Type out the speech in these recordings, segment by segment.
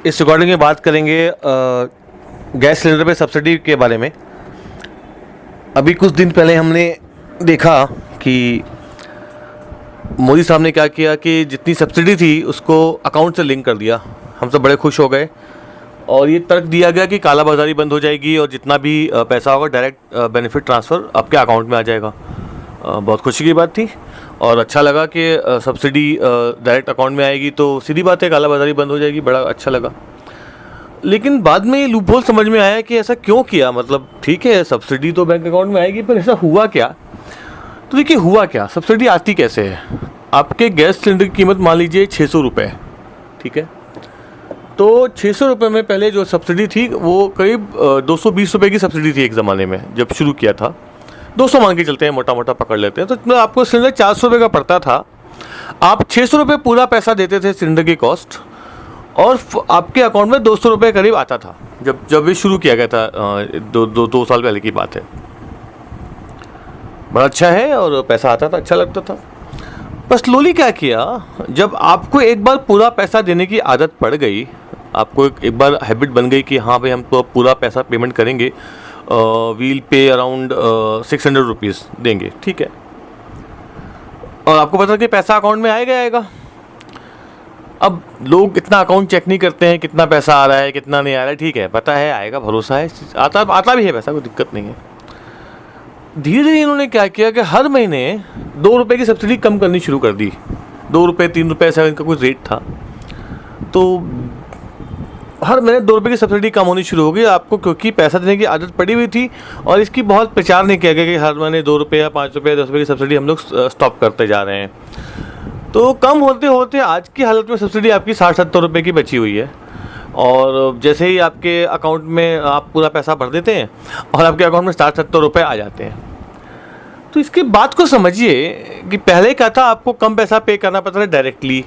इस रिकॉर्डिंग में बात करेंगे गैस सिलेंडर पे सब्सिडी के बारे में। अभी कुछ दिन पहले हमने देखा कि मोदी साहब ने क्या किया कि जितनी सब्सिडी थी उसको अकाउंट से लिंक कर दिया। हम सब बड़े खुश हो गए और ये तर्क दिया गया कि काला बाजारी बंद हो जाएगी और जितना भी पैसा होगा डायरेक्ट बेनिफिट ट्रांसफ़र आपके अकाउंट में आ जाएगा। बहुत खुशी की बात थी और अच्छा लगा कि सब्सिडी डायरेक्ट अकाउंट में आएगी तो सीधी बात है काला बाजारी बंद हो जाएगी। बड़ा अच्छा लगा। लेकिन बाद में ये लूपहोल समझ में आया कि ऐसा क्यों किया। मतलब ठीक है सब्सिडी तो बैंक अकाउंट में आएगी, पर ऐसा हुआ क्या? तो देखिए हुआ क्या, सब्सिडी आती कैसे है। आपके गैस सिलेंडर की कीमत मान लीजिए 600 रुपये, ठीक है। तो 600 रुपये में पहले जो सब्सिडी थी वो करीब 220 रुपये की सब्सिडी थी एक ज़माने में जब शुरू किया था। 200 मान के चलते हैं, मोटा मोटा पकड़ लेते हैं। तो मतलब आपको सिलेंडर 400 रुपये का पड़ता था। आप 600 रुपये पूरा पैसा देते थे सिलेंडर की कॉस्ट और आपके अकाउंट में 200 रुपये करीब आता था जब ये शुरू किया गया था। दो साल पहले की बात है। बड़ा अच्छा है और पैसा आता था, अच्छा लगता था। बस स्लोली क्या किया, जब आपको एक बार पूरा पैसा देने की आदत पड़ गई, आपको एक बार हैबिट बन गई कि हाँ भाई हम तो पूरा पैसा पेमेंट करेंगे, वील पे अराउंड 600 रुपीज़ देंगे, ठीक है। और आपको पता कि पैसा अकाउंट में आएगा। अब लोग इतना अकाउंट चेक नहीं करते हैं कितना पैसा आ रहा है कितना नहीं आ रहा है, ठीक है, पता है आएगा, भरोसा है, आता भी है पैसा, कोई दिक्कत नहीं है। धीरे धीरे इन्होंने क्या किया कि हर महीने 2 रुपये की सब्सिडी कम करनी शुरू कर दी। 2 रुपये 3 रुपये ऐसा इनका कुछ रेट था। तो हर महीने 2 रुपये की सब्सिडी कम होनी शुरू हो गई आपको, क्योंकि पैसा देने की आदत पड़ी हुई थी और इसकी बहुत प्रचार नहीं किया गया कि हर महीने 2 रुपये या 5 रुपये 10 रुपये की सब्सिडी हम लोग स्टॉप करते जा रहे हैं। तो कम होते होते आज की हालत में सब्सिडी आपकी 60-70 रुपये की बची हुई है। और जैसे ही आपके अकाउंट में आप पूरा पैसा भर देते हैं और आपके अकाउंट में 60-70 रुपये आ जाते हैं। तो इसके बात को समझिए कि पहले क्या था, आपको कम पैसा पे करना पड़ता था डायरेक्टली,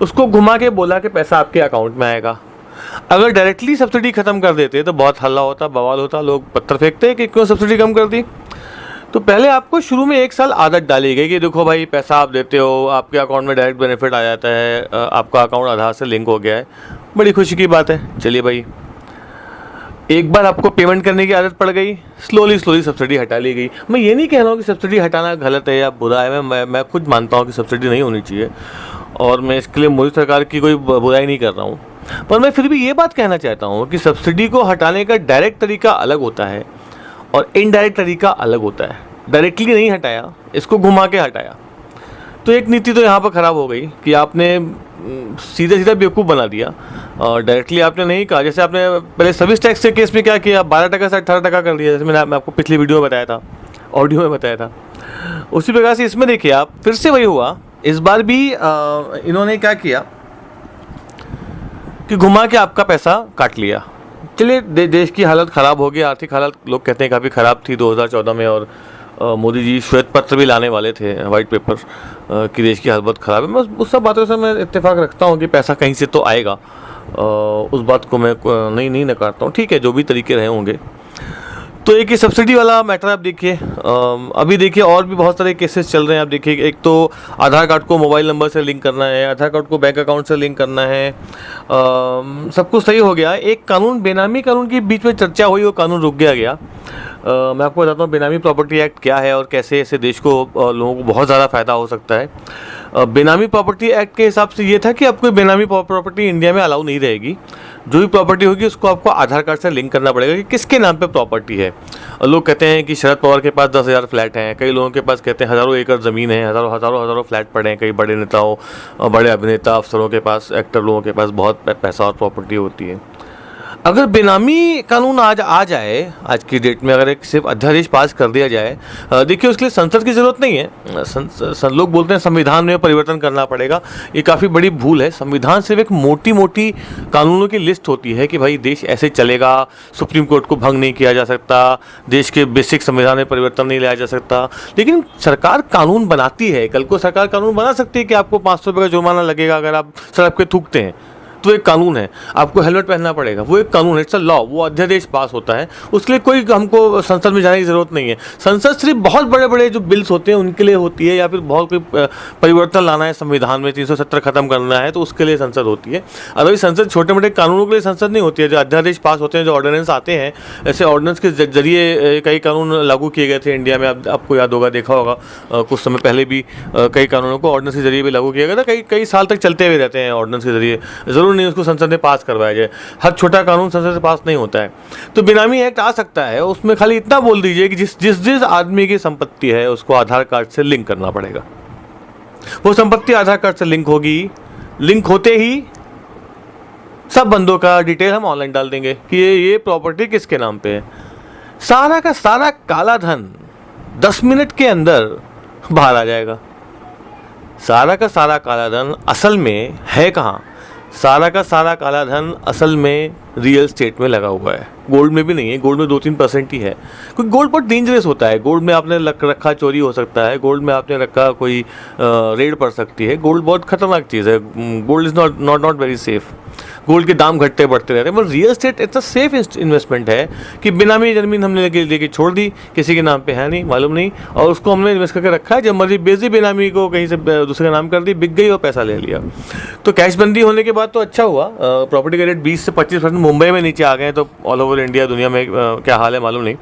उसको घुमा के बोला कि पैसा आपके अकाउंट में आएगा। अगर डायरेक्टली सब्सिडी ख़त्म कर देते तो बहुत हल्ला होता, बवाल होता, लोग पत्थर फेंकते कि क्यों सब्सिडी कम कर दी। तो पहले आपको शुरू में 1 साल आदत डाली गई कि देखो भाई पैसा आप देते हो, आपके अकाउंट में डायरेक्ट बेनिफिट आ जाता है, आपका अकाउंट आधार से लिंक हो गया है, बड़ी खुशी की बात है। चलिए भाई, एक बार आपको पेमेंट करने की आदत पड़ गई, स्लोली सब्सिडी हटा ली गई। मैं ये नहीं कह रहा हूँ कि सब्सिडी हटाना गलत है या बुरा है, मैं खुद मानता हूँ कि सब्सिडी नहीं होनी चाहिए और मैं इसके लिए मोदी सरकार की कोई बुराई नहीं कर रहा हूँ। पर मैं फिर भी ये बात कहना चाहता हूँ कि सब्सिडी को हटाने का डायरेक्ट तरीका अलग होता है और इनडायरेक्ट तरीका अलग होता है। डायरेक्टली नहीं हटाया, इसको घुमा के हटाया, तो एक नीति तो यहाँ पर ख़राब हो गई कि आपने सीधा बेवकूफ़ बना दिया। और डायरेक्टली आपने नहीं कहा, जैसे आपने पहले सर्विस टैक्स के केस में क्या किया, 12% से 18% कर दिया, जैसे मैं आपको पिछली वीडियो में बताया था, ऑडियो में बताया था। उसी प्रकार से इसमें देखिए आप, फिर से वही हुआ। इस बार भी इन्होंने क्या किया कि घुमा के आपका पैसा काट लिया। चलिए देश की हालत ख़राब हो गई, आर्थिक हालत लोग कहते हैं काफ़ी ख़राब थी 2014 में, और मोदी जी श्वेत पत्र भी लाने वाले थे, वाइट पेपर, कि देश की हालत बहुत ख़राब है। मैं उस सब बातों से मैं इत्तेफाक रखता हूँ कि पैसा कहीं से तो आएगा, उस बात को मैं नहीं नकारता हूँ, ठीक है, जो भी तरीके रहे होंगे। तो एक ये सब्सिडी वाला मैटर आप देखिए। अभी देखिए और भी बहुत सारे केसेस चल रहे हैं। आप देखिए, एक तो आधार कार्ड को मोबाइल नंबर से लिंक करना है, आधार कार्ड को बैंक अकाउंट से लिंक करना है, सब कुछ सही हो गया। एक कानून, बेनामी कानून के बीच में चर्चा हुई, वो कानून रुक गया। मैं आपको बताता हूँ बेनामी प्रॉपर्टी एक्ट क्या है और कैसे ऐसे देश को, लोगों को बहुत ज़्यादा फ़ायदा हो सकता है। बेनामी प्रॉपर्टी एक्ट के हिसाब से ये था कि आपको बेनामी प्रॉपर्टी इंडिया में अलाउ नहीं रहेगी। जो भी प्रॉपर्टी होगी उसको आपको आधार कार्ड से लिंक करना पड़ेगा कि किसके नाम पे प्रॉपर्टी है। लोग कहते हैं कि शरद पवार के पास 10,000 फ्लैट हैं, कई लोगों के पास कहते हैं हज़ारों एकड़ ज़मीन है, हज़ारों फ्लैट पड़े हैं। कई बड़े नेताओं, बड़े अभिनेता, अफसरों के पास, एक्टर लोगों के पास बहुत पैसा और प्रॉपर्टी होती है। अगर बेनामी कानून आज आ जाए, आज की डेट में अगर एक सिर्फ अध्यादेश पास कर दिया जाए, देखिए उसके लिए संसद की ज़रूरत नहीं है। लोग बोलते हैं संविधान में परिवर्तन करना पड़ेगा, ये काफ़ी बड़ी भूल है। संविधान सिर्फ एक मोटी कानूनों की लिस्ट होती है कि भाई देश ऐसे चलेगा, सुप्रीम कोर्ट को भंग नहीं किया जा सकता, देश के बेसिक संविधान में परिवर्तन नहीं लाया जा सकता। लेकिन सरकार कानून बनाती है। कल को सरकार कानून बना सकती है कि आपको 500 रुपये का जुर्माना लगेगा अगर आप सड़क पर थूकते हैं। तो एक कानून है, आपको हेलमेट पहनना पड़ेगा, वो एक कानून है, इट्स अ लॉ, वो अध्यादेश पास होता है, उसके लिए कोई हमको संसद में जाने की ज़रूरत नहीं है। संसद सिर्फ बहुत बड़े बड़े जो बिल्स होते हैं उनके लिए होती है, या फिर बहुत कोई परिवर्तन लाना है संविधान में, 370 खत्म करना है, तो उसके लिए संसद होती है। अदरवाइज संसद छोटे मोटे कानूनों के लिए संसद नहीं होती है। जो अध्यादेश पास होते हैं, जो ऑर्डिनेंस आते हैं, ऐसे ऑर्डिनेंस के जरिए कई कानून लागू किए गए थे इंडिया में। आपको याद होगा, देखा होगा, कुछ समय पहले भी कई कानूनों को ऑर्डिनेंस के जरिए भी लागू किया गया था। कई साल तक चलते हुए रहते हैं ऑर्डिनेंस के जरिए, ज़रूर नहीं उसको संसद ने पास करवाया जाए। हर छोटा कानून संसद से पास नहीं होता है। तो बेनामी एक्ट आ सकता है, उसमें खाली इतना बोल दीजिए कि जिस आदमी की संपत्ति है उसको आधार कार्ड से लिंक करना पड़ेगा। वो संपत्ति आधार कार्ड से लिंक होगी, लिंक होते ही सब बंदों का डिटेल हम ऑनलाइन डाल देंगे कि ये प्रॉपर्टी किसके नाम पे है। सारा का सारा काला धन 10 मिनट के अंदर बाहर आ जाएगा। सारा का सारा काला धन असल में है कहाँ? सारा का सारा काला धन असल में रियल स्टेट में लगा हुआ है, गोल्ड में भी नहीं है। गोल्ड में 2-3% ही है, क्योंकि गोल्ड बहुत डेंजरस होता है। गोल्ड में आपने रखा चोरी हो सकता है, गोल्ड में आपने रखा कोई रेड पड़ सकती है। गोल्ड बहुत खतरनाक चीज़ है, gold is not very safe. Gold के दाम घटते बढ़ते रहते हैं, पर रियल एस्टेट इतना सेफ इन्वेस्टमेंट है कि बेनामी ज़मीन हमने लेके छोड़ दी, किसी के नाम पे है नहीं, मालूम नहीं, और उसको हमने इन्वेस्ट करके रखा है। जब मर्जी बेच दी, बेनामी को कहीं से दूसरे का नाम कर दी, बिक गई और पैसा ले लिया। तो कैशबंदी होने के बाद तो अच्छा हुआ, प्रॉपर्टी के रेट 20 से 25% मुंबई में नीचे आ गए, तो ऑल ओवर इंडिया दुनिया में क्या हाल है मालूम नहीं,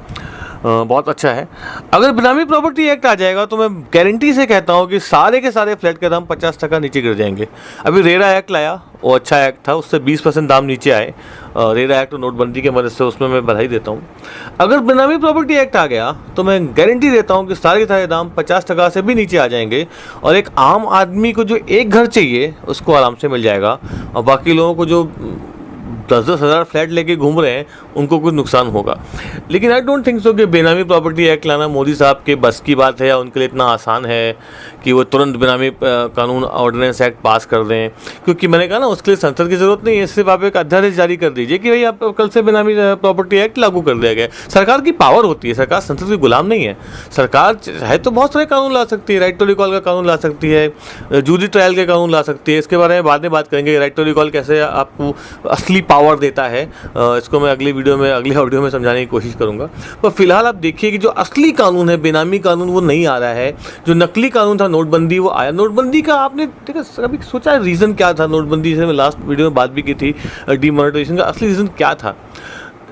बहुत अच्छा है। अगर बेनामी प्रॉपर्टी एक्ट आ जाएगा तो मैं गारंटी से कहता हूँ कि सारे के सारे फ्लैट के दाम 50% नीचे गिर जाएंगे। अभी रेरा एक्ट लाया, वो अच्छा एक्ट था, उससे 20% दाम नीचे आए। रेरा एक्ट और नोटबंदी की मदद से, उसमें मैं बधाई देता हूँ। अगर बेनामी प्रॉपर्टी एक्ट आ गया तो मैं गारंटी देता हूँ कि सारे के सारे दाम 50% से भी नीचे आ जाएंगे, और एक आम आदमी को जो एक घर चाहिए उसको आराम से मिल जाएगा, और बाकी लोगों को जो 10-10 हज़ार फ्लैट लेके घूम रहे हैं उनको कुछ नुकसान होगा। लेकिन आई डोंट थिंक सो कि बेनामी प्रॉपर्टी एक्ट लाना मोदी साहब के बस की बात है, या उनके लिए इतना आसान है कि वो तुरंत बेनामी कानून ऑर्डिनेंस एक्ट पास कर दें। क्योंकि मैंने कहा ना, उसके लिए संसद की ज़रूरत नहीं है, सिर्फ आप एक अध्यादेश जारी कर दीजिए कि भाई आप कल से बेनामी प्रॉपर्टी एक्ट लागू कर दिया गया। सरकार की पावर होती है, सरकार संसद की गुलाम नहीं है। सरकार है तो बहुत सारे कानून ला सकती है, राइट टू रिकॉल का कानून ला सकती है, जूरी ट्रायल के कानून ला सकती है। इसके बारे में बाद में बात करेंगे, राइट टू रिकॉल कैसे आपको असली पावर देता है। इसको मैं अगले ऑडियो में समझाने की कोशिश करूंगा। पर फिलहाल आप देखिए कि जो असली कानून है, बेनामी कानून, वो नहीं आ रहा है। जो नकली कानून था नोटबंदी, वो आया। नोटबंदी का आपने देखा, कभी सोचा रीज़न क्या था नोटबंदी से? मैं लास्ट वीडियो में बात भी की थी, डीमोनेटाइजेशन का असली रीज़न क्या था।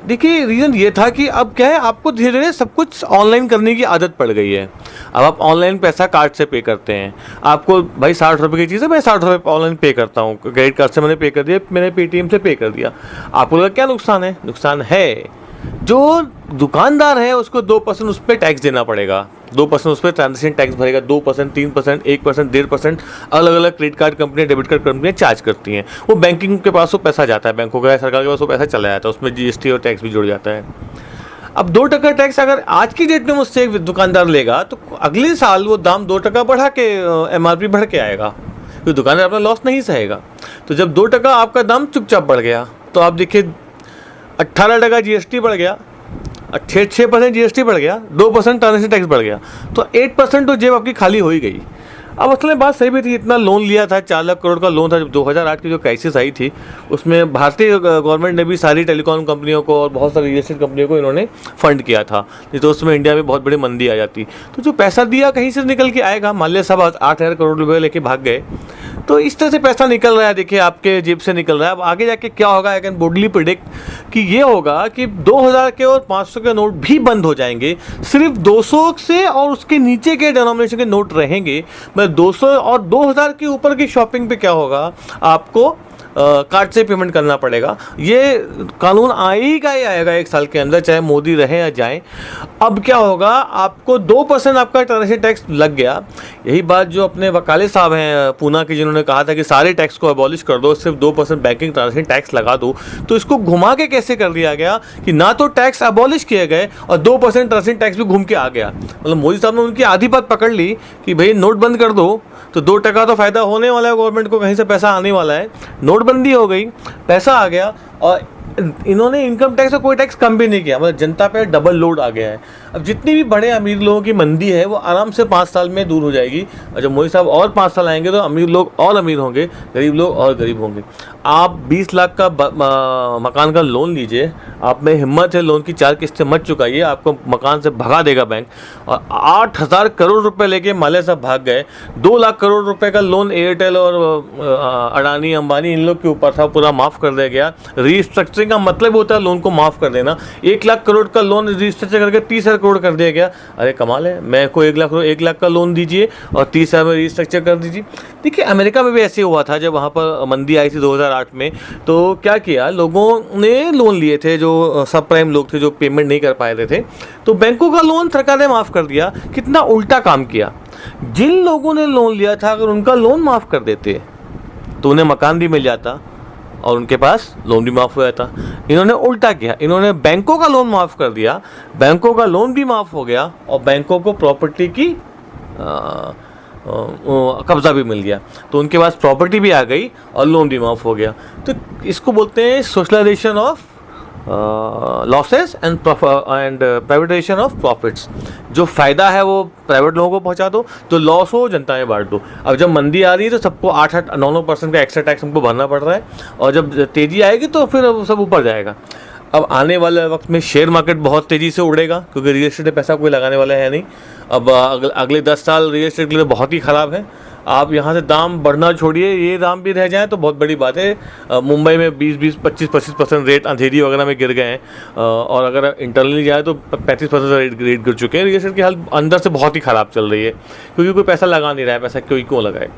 देखिए, रीज़न ये था कि अब क्या है, आपको धीरे धीरे सब कुछ ऑनलाइन करने की आदत पड़ गई है। अब आप ऑनलाइन पैसा कार्ड से पे करते हैं। आपको भाई 60 रुपये की चीज़ है, मैं 60 रुपये ऑनलाइन पे करता हूँ, क्रेडिट कार्ड से मैंने पे कर दिया, मैंने पेटीएम से पे कर दिया। आपको लगा क्या नुकसान है? नुकसान है, जो दुकानदार है उसको 2% उस पर टैक्स देना पड़ेगा। 2% उस पर ट्रांजेक्शन टैक्स भरेगा। 2%, 3%, 1%, 1.5% अलग अलग क्रेडिट कार्ड कंपनियाँ, डेबिट कार्ड कंपनियाँ चार्ज करती हैं। वो बैंकिंग के पास वो पैसा जाता है, बैंकों का, सरकार के पास वो पैसा चला जाता है, उसमें जीएसटी और टैक्स भी जुड़ जाता है। अब 2% टैक्स अगर आज की डेट में मुझसे एक दुकानदार लेगा तो अगले साल वो दाम 2% बढ़ा के MRP बढ़ के आएगा, क्योंकि दुकानदार अपना लॉस नहीं सहेगा। तो जब 2% आपका दाम चुपचाप बढ़ गया, तो आप देखिए 18% GST बढ़ गया, 6% GST बढ़ गया, 2% ट्रांजेक्शन टैक्स बढ़ गया, तो 8% तो जेब आपकी खाली हो ही गई। अब असल में बात सही भी थी, इतना लोन लिया था, 4 लाख करोड़ का लोन था। जब 2008 की जो क्राइसिस आई थी, उसमें भारतीय गवर्नमेंट ने भी सारी टेलीकॉम कंपनियों को और बहुत सारी रियल एस्टेट कंपनियों को इन्होंने फंड किया था, नहीं तो उसमें इंडिया में बहुत बड़ी मंदी आ जाती। तो जो पैसा दिया कहीं से निकल के आएगा। मान लिया सब 8,000 करोड़ रुपये लेके भाग गए, तो इस तरह से पैसा निकल रहा है, देखिए आपके जेब से निकल रहा है। अब आगे जाके क्या होगा, आई कैन बोल्डली प्रिडिक्ट कि ये होगा कि 2000 के और 500 के नोट भी बंद हो जाएंगे, सिर्फ 200 से और उसके नीचे के डिनोमिनेशन के नोट रहेंगे। 200 और 2000 के ऊपर की शॉपिंग पे क्या होगा, आपको कार्ड से पेमेंट करना पड़ेगा। ये कानून आएगा ही आएगा 1 साल के अंदर, चाहे मोदी रहे या जाए। अब क्या होगा, आपको 2% आपका ट्रांजेक्शन टैक्स लग गया। यही बात जो अपने वकाले साहब हैं पूना के, जिन्होंने कहा था कि सारे टैक्स को अबॉलिश कर दो, सिर्फ 2% बैंकिंग ट्रांजेक्शन टैक्स लगा दो। तो इसको घुमा के कैसे कर दिया गया कि ना तो टैक्स अबॉलिश किए गए और 2% ट्रांजेक्शन टैक्स भी घूम के आ गया। मतलब मोदी साहब ने उनकी आधी बात पकड़ ली कि भाई नोट बंद कर दो, तो 2% तो फ़ायदा होने वाला है, गवर्नमेंट को कहीं से पैसा आने वाला है। नोटबंदी हो गई, पैसा आ गया, और इन्होंने इनकम टैक्स का कोई टैक्स कम भी नहीं किया, मतलब जनता पे डबल लोड आ गया है। अब जितनी भी बड़े अमीर लोगों की मंदी है वो आराम से 5 साल में दूर हो जाएगी, और जब मोदी साहब और 5 साल आएंगे तो अमीर लोग और अमीर होंगे, गरीब लोग और गरीब होंगे। आप 20 लाख का मकान का लोन लीजिए, आप में हिम्मत है लोन की 4 किस्तें मत चुकाइए, आपको मकान से भगा देगा बैंक। और 8,000 करोड़ रुपए लेके माले साहब भाग गए। 2 लाख करोड़ रुपए का लोन एयरटेल और अडानी अंबानी इन लोग के ऊपर था, पूरा माफ़ कर दिया गया। रीस्ट्रक्चरिंग का मतलब होता है लोन को माफ़ कर देना। 1 लाख करोड़ का लोन रीस्ट्रक्चर करके 30,000 करोड़ कर दिया गया। अरे कमाल है, मैं को 1 लाख का लोन दीजिए और 30,000 में रीस्ट्रक्चर कर दीजिए। देखिए अमेरिका में भी ऐसे हुआ था, जब वहाँ पर मंदी आई थी 2008 में, तो क्या किया, लोगों ने लोन लिए थे जो सब प्राइम लोग थे जो पेमेंट नहीं कर पाए थे, तो बैंकों का लोन सरकार ने माफ़ कर दिया। कितना उल्टा काम किया। जिन लोगों ने लोन लिया था अगर उनका लोन माफ़ कर देते तो उन्हें मकान भी मिल जाता और उनके पास लोन भी माफ़ हो जाता। इन्होंने उल्टा किया, इन्होंने बैंकों का लोन माफ़ कर दिया, बैंकों का लोन भी माफ़ हो गया और बैंकों को प्रॉपर्टी की कब्ज़ा भी मिल गया, तो उनके पास प्रॉपर्टी भी आ गई और लोन भी माफ़ हो गया। तो इसको बोलते हैं socialisation of losses and privatisation of profits. जो फ़ायदा है वो प्राइवेट लोगों को पहुंचा दो, जो लॉस हो जनता में बांट दो। अब जब मंदी आ रही है तो सबको 8-9% का एक्स्ट्रा टैक्स हमको भरना पड़ रहा है, और जब तेज़ी आएगी तो फिर सब ऊपर जाएगा। अब आने वाले वक्त में शेयर मार्केट बहुत तेज़ी से उड़ेगा, क्योंकि रियल एस्टेट में पैसा कोई लगाने वाला है नहीं। अब अगले 10 साल रियल एस्टेट के लिए बहुत ही ख़राब है। आप यहाँ से दाम बढ़ना छोड़िए, ये दाम भी रह जाए तो बहुत बड़ी बात है। मुंबई में 20-20, 25% रेट अंधेरी वगैरह में गिर गए हैं, और अगर इंटरनली जाए तो 35% रेट गिर चुके हैं। रियल एस्टेट की हालत अंदर से बहुत ही ख़राब चल रही है, क्योंकि कोई पैसा लगा नहीं रहा है। पैसा क्यों लगाए।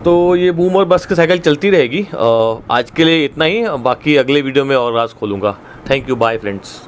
तो ये बूम और बस की साइकिल चलती रहेगी। आज के लिए इतना ही, बाकी अगले वीडियो में और राज खोलूँगा। Thank you, bye friends.